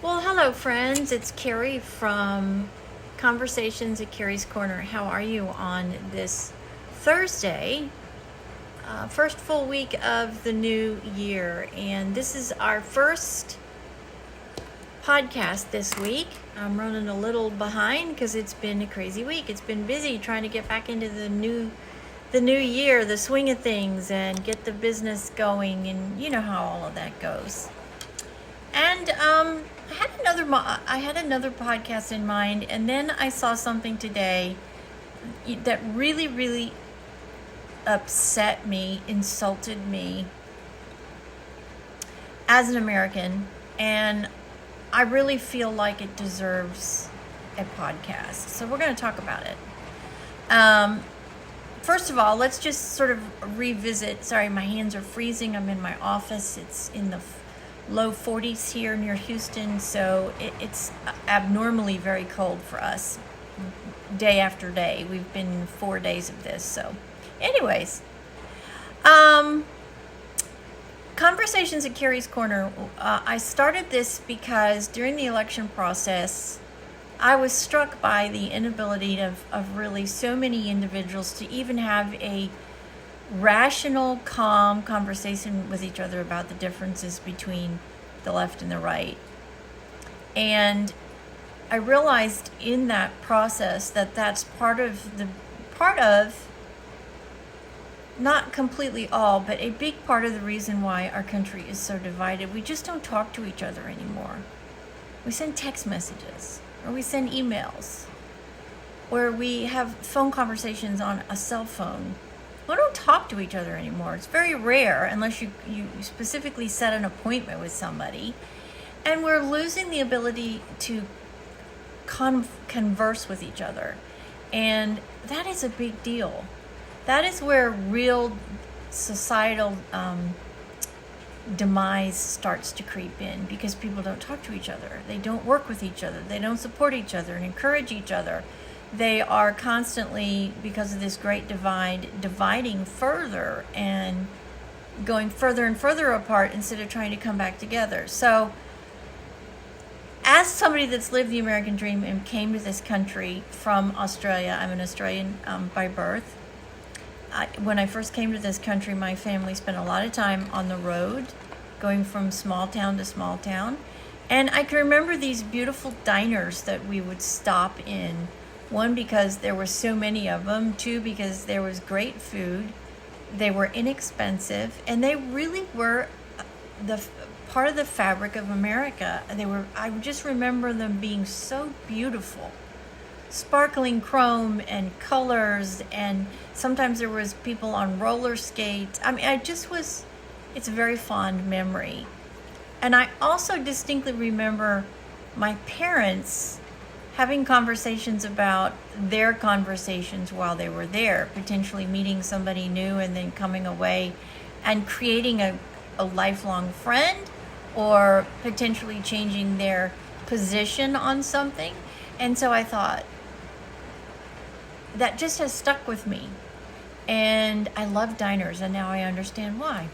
Well, hello, friends. It's Kerrie from Conversations at Kerrie's Korner. How are you on this Thursday? First full week of the new year. And this is our first podcast this week. I'm running a little behind because it's been a crazy week. It's been busy trying to get back into the new year, the swing of things, and get the business going. And you know how all of that goes. And I had another podcast in mind, and then I saw something today that really upset me, insulted me as an American, and I really feel like it deserves a podcast. So we're going to talk about it. First of all, let's just sort of revisit. Sorry, my hands are freezing. I'm in my office. It's in the low 40s here near Houston, so it's abnormally very cold for us day after day. We've been 4 days of this. So anyways, Conversations at Kerrie's Korner, I started this because during the election process I was struck by the inability of really so many individuals to even have a rational, calm conversation with each other about the differences between the left and the right. And I realized in that process that that's part of not completely all, but a big part of the reason why our country is so divided. We just don't talk to each other anymore. We send text messages, or we send emails, or we have phone conversations on a cell phone. We don't talk to each other anymore. It's very rare unless you specifically set an appointment with somebody. And we're losing the ability to converse with each other. And that is a big deal. That is where real societal demise starts to creep in, because people don't talk to each other. They don't work with each other. They don't support each other and encourage each other. They are constantly, because of this great divide, dividing further and going further and further apart instead of trying to come back together. So as somebody that's lived the American dream and came to this country from Australia, I'm an Australian by birth. When I first came to this country, my family spent a lot of time on the road, going from small town to small town. And I can remember these beautiful diners that we would stop in. One, because there were so many of them. Two, because there was great food. They were inexpensive, and they really were the part of the fabric of America. I just remember them being so beautiful. Sparkling chrome and colors, and sometimes there was people on roller skates. I mean, it's a very fond memory. And I also distinctly remember my parents having conversations about their conversations while they were there, potentially meeting somebody new and then coming away and creating a lifelong friend, or potentially changing their position on something. And so I thought, that just has stuck with me. And I love diners, and now I understand why.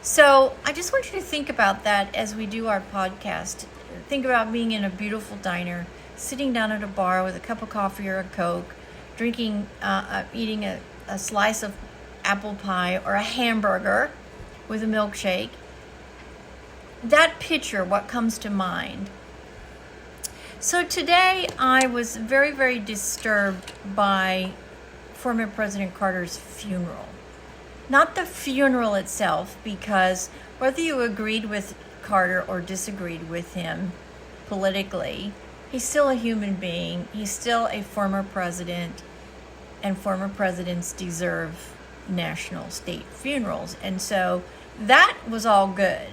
So I just want you to think about that as we do our podcast. Think about being in a beautiful diner, sitting down at a bar with a cup of coffee or a Coke, drinking, eating a slice of apple pie or a hamburger with a milkshake. That picture, what comes to mind? So today I was very disturbed by former President Carter's funeral. Not the funeral itself, because whether you agreed with Carter or disagreed with him politically, he's still a human being. He's still a former president, and former presidents deserve national state funerals. And so that was all good.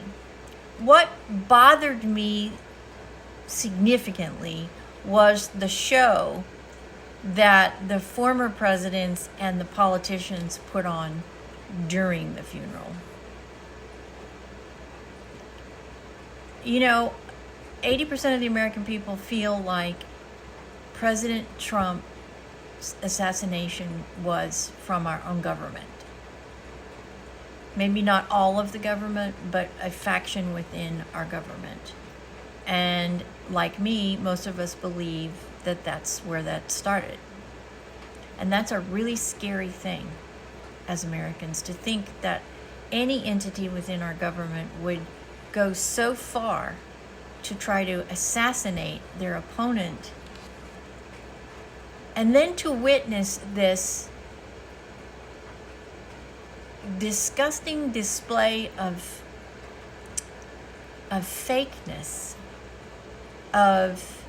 What bothered me significantly was the show that the former presidents and the politicians put on during the funeral. You know, 80% of the American people feel like President Trump's assassination was from our own government. Maybe not all of the government, but a faction within our government. And like me, most of us believe that that's where that started. And that's a really scary thing as Americans, to think that any entity within our government would go so far to try to assassinate their opponent, and then to witness this disgusting display of fakeness, of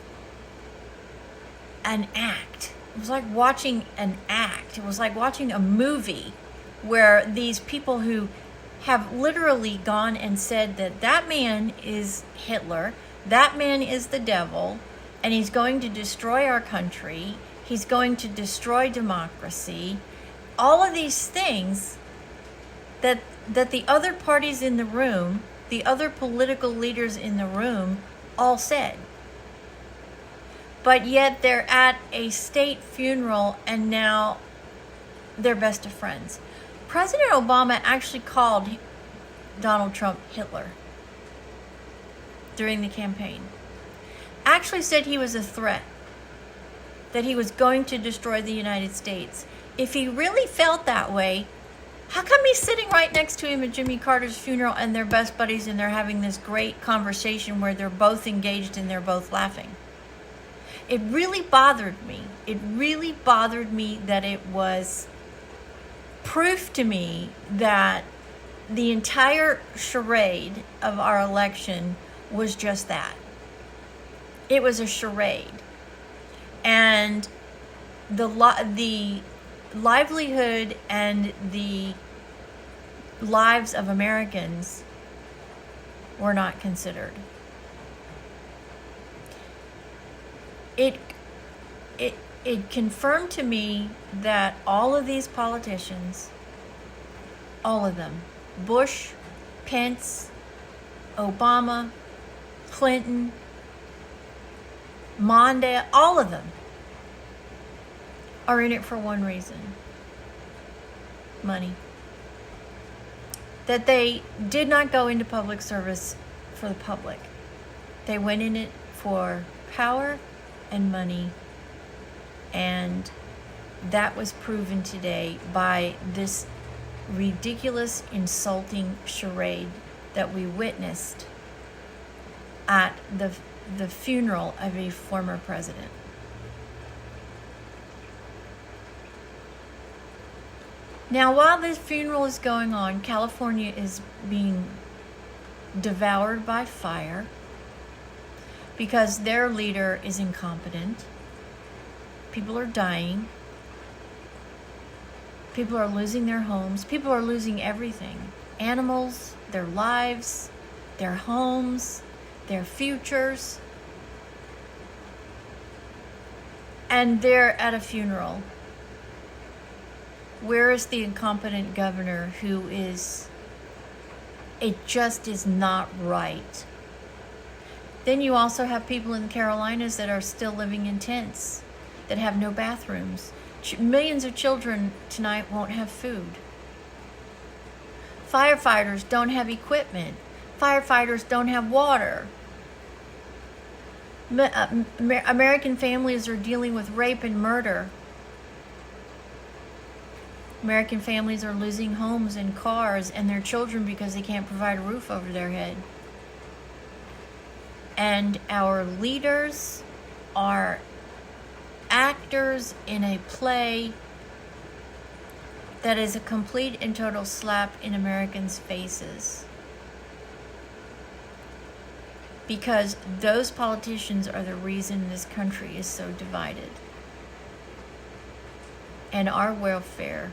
an act. It was like watching an act. It was like watching a movie where these people who have literally gone and said that that man is Hitler, that man is the devil, and he's going to destroy our country, he's going to destroy democracy, all of these things that the other parties in the room, the other political leaders in the room all said. But yet they're at a state funeral and now they're best of friends. President Obama actually called Donald Trump Hitler during the campaign. Actually said he was a threat, that he was going to destroy the United States. If he really felt that way, how come he's sitting right next to him at Jimmy Carter's funeral and they're best buddies and they're having this great conversation where they're both engaged and they're both laughing? It really bothered me. It really bothered me that it was proof to me that the entire charade of our election was just that. It was a charade. And the livelihood and the lives of Americans were not considered. It confirmed to me that all of these politicians, all of them, Bush, Pence, Obama, Clinton, Mondale, all of them are in it for one reason: money. That they did not go into public service for the public. They went in it for power and money, and that was proven today by this ridiculous, insulting charade that we witnessed at the funeral of a former president. Now, while this funeral is going on, California is being devoured by fire because their leader is incompetent. People are dying. People are losing their homes. People are losing everything. Animals, their lives, their homes, their futures. And they're at a funeral. Where is the incompetent governor who is, it just is not right. Then you also have people in the Carolinas that are still living in tents, that have no bathrooms. Millions of children tonight won't have food. Firefighters don't have equipment. Firefighters don't have water. American families are dealing with rape and murder. American families are losing homes and cars and their children because they can't provide a roof over their head. And our leaders are actors in a play that is a complete and total slap in Americans' faces. Because those politicians are the reason this country is so divided. And our welfare,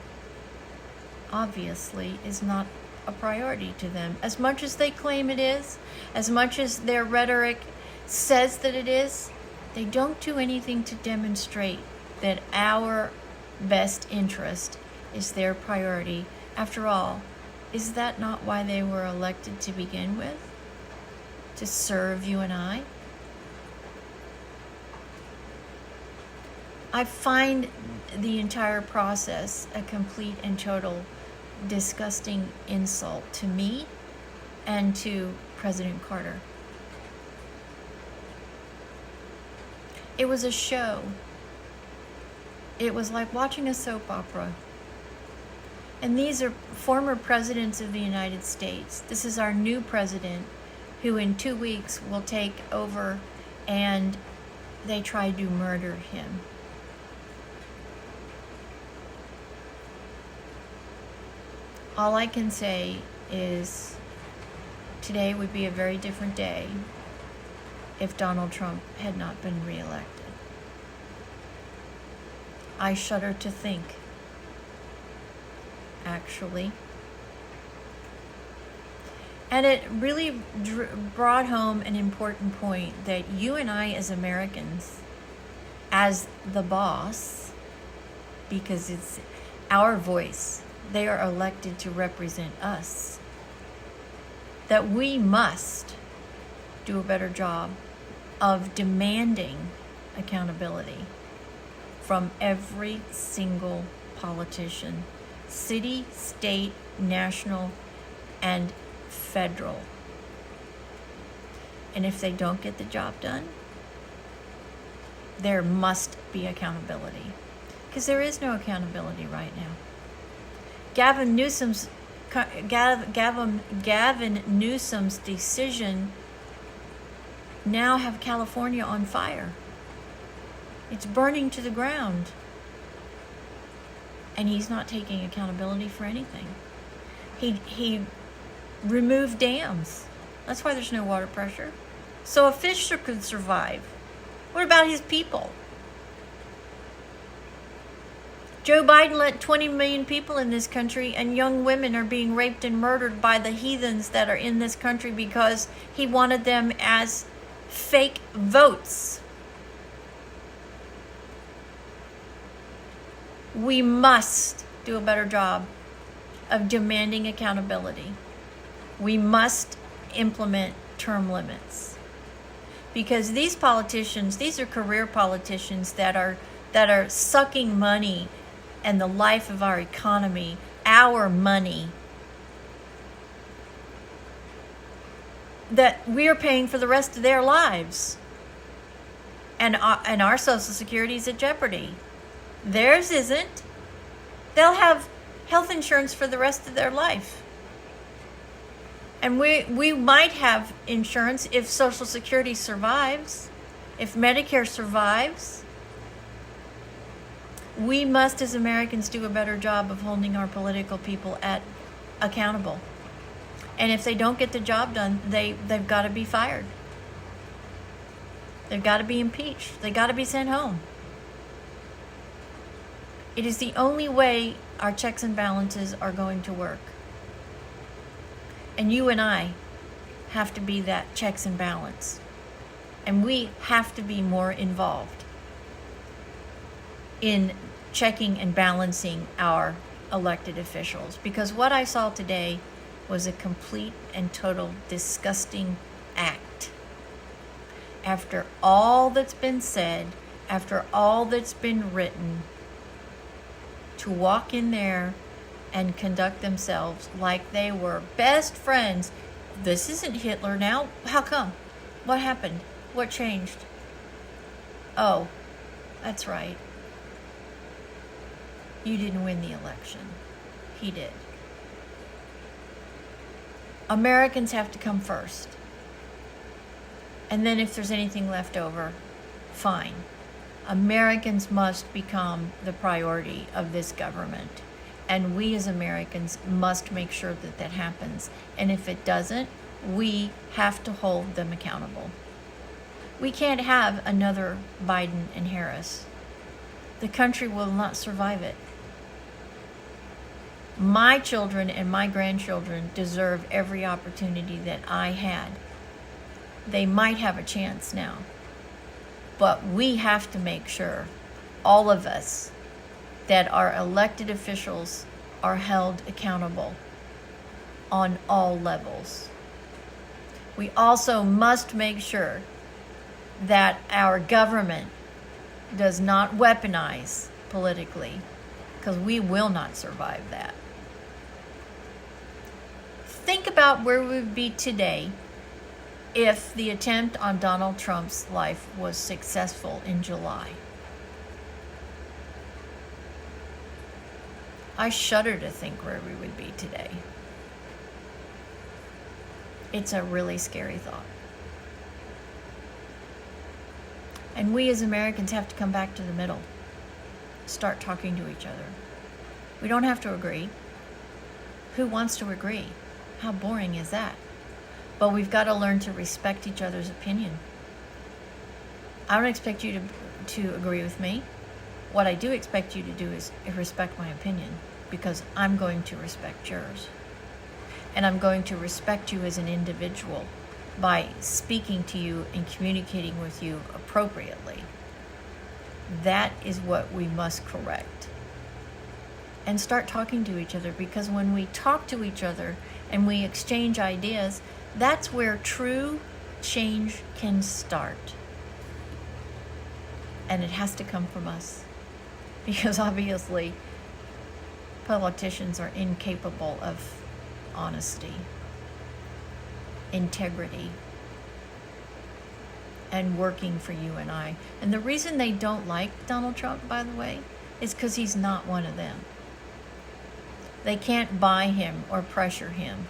obviously, is not a priority to them. As much as they claim it is, as much as their rhetoric says that it is, they don't do anything to demonstrate that our best interest is their priority. After all, is that not why they were elected to begin with? To serve you and I? I find the entire process a complete and total disgusting insult to me and to President Carter. It was a show. It was like watching a soap opera. And these are former presidents of the United States. This is our new president, who in 2 weeks will take over, and they tried to murder him. All I can say is today would be a very different day if Donald Trump had not been reelected. I shudder to think, actually. And it really brought home an important point that you and I as Americans, as the boss, because it's our voice, they are elected to represent us, that we must do a better job of demanding accountability from every single politician, city, state, national, and federal. And if they don't get the job done, there must be accountability, because there is no accountability right now. Gavin Newsom's decision now have California on fire. It's burning to the ground. And he's not taking accountability for anything. He removed dams. That's why there's no water pressure. So a fish could survive. What about his people? Joe Biden let 20 million people in this country, and young women are being raped and murdered by the heathens that are in this country because he wanted them as fake votes. We must do a better job of demanding accountability. We must implement term limits, because these politicians, these are career politicians that are sucking money and the life of our economy, our money, that we are paying for the rest of their lives. And our Social Security is at jeopardy. Theirs isn't. They'll have health insurance for the rest of their life. And we might have insurance if Social Security survives, if Medicare survives. We must, as Americans, do a better job of holding our political people accountable. And if they don't get the job done, they've got to be fired. They've got to be impeached. They've got to be sent home. It is the only way our checks and balances are going to work. And you and I have to be that checks and balance. And we have to be more involved in checking and balancing our elected officials. Because what I saw today was a complete and total disgusting act. After all that's been said, after all that's been written, to walk in there and conduct themselves like they were best friends. This isn't Hitler now. How come? What happened? What changed? Oh, that's right. You didn't win the election. He did. Americans have to come first. And then if there's anything left over, fine. Americans must become the priority of this government. And we as Americans must make sure that that happens. And if it doesn't, we have to hold them accountable. We can't have another Biden and Harris. The country will not survive it. My children and my grandchildren deserve every opportunity that I had. They might have a chance now. But we have to make sure, all of us, that our elected officials are held accountable on all levels. We also must make sure that our government does not weaponize politically, because we will not survive that. Think about where we would be today if the attempt on Donald Trump's life was successful in July. I shudder to think where we would be today. It's a really scary thought. And we as Americans have to come back to the middle. Start talking to each other. We don't have to agree. Who wants to agree? How boring is that? But we've got to learn to respect each other's opinion. I don't expect you to agree with me. What I do expect you to do is respect my opinion, because I'm going to respect yours. And I'm going to respect you as an individual by speaking to you and communicating with you appropriately. That is what we must correct. And start talking to each other, because when we talk to each other and we exchange ideas, that's where true change can start. And it has to come from us, because obviously politicians are incapable of honesty, integrity, and working for you and I. And the reason they don't like Donald Trump, by the way, is because he's not one of them. They can't buy him or pressure him.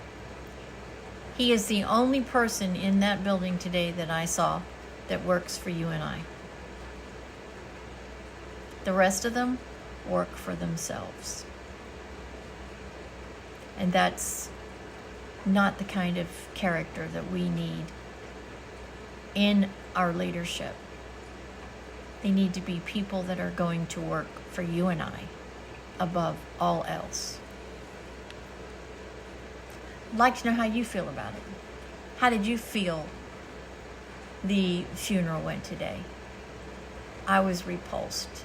He is the only person in that building today that I saw that works for you and I. The rest of them work for themselves. And that's not the kind of character that we need in our leadership. They need to be people that are going to work for you and I above all else. I'd like to know how you feel about it. How did you feel the funeral went today? I was repulsed.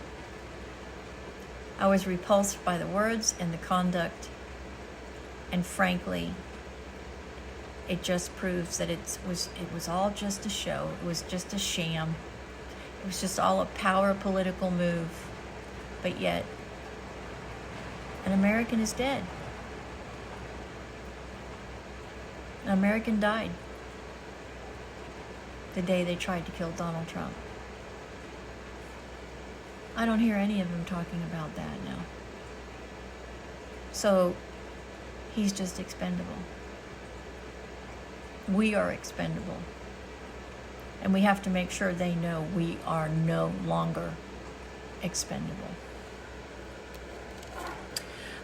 I was repulsed by the words and the conduct, and frankly, it just proves that it was all just a show. It was just a sham. It was just all a power political move. But yet, an American is dead. An American died the day they tried to kill Donald Trump. I don't hear any of them talking about that now. So, he's just expendable. We are expendable. And we have to make sure they know we are no longer expendable.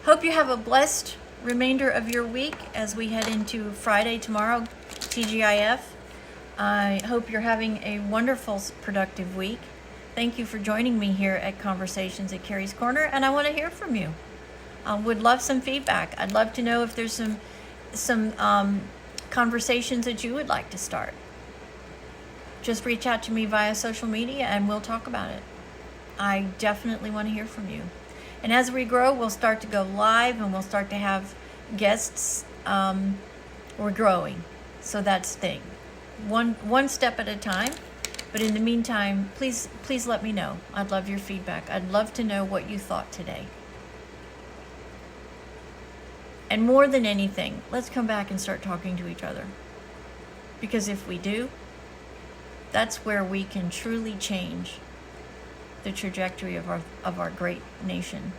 Hope you have a blessed remainder of your week as we head into Friday tomorrow, TGIF. I hope you're having a wonderful, productive week. Thank you for joining me here at Conversations at Kerrie's Korner, and I want to hear from you. Would love some feedback. I'd love to know if there's some conversations that you would like to start. Just reach out to me via social media and we'll talk about it. I definitely want to hear from you. And as we grow, we'll start to go live and we'll start to have guests. We're growing, so that's the thing. One step at a time. But in the meantime, please let me know. I'd love your feedback. I'd love to know what you thought today. And more than anything, let's come back and start talking to each other. Because if we do, that's where we can truly change the trajectory of our great nation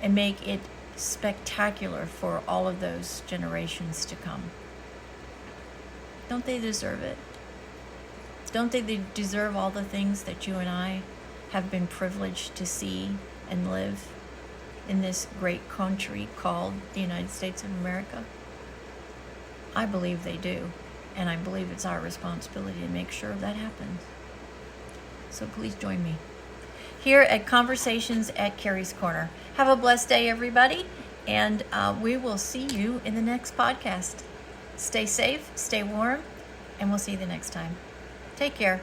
and make it spectacular for all of those generations to come. Don't they deserve it? Don't they deserve all the things that you and I have been privileged to see and live in this great country called the United States of America? I believe they do, and I believe it's our responsibility to make sure that happens. So please join me here at Conversations at Kerrie's Korner. Have a blessed day, everybody, and we will see you in the next podcast. Stay safe, stay warm, and we'll see you the next time. Take care.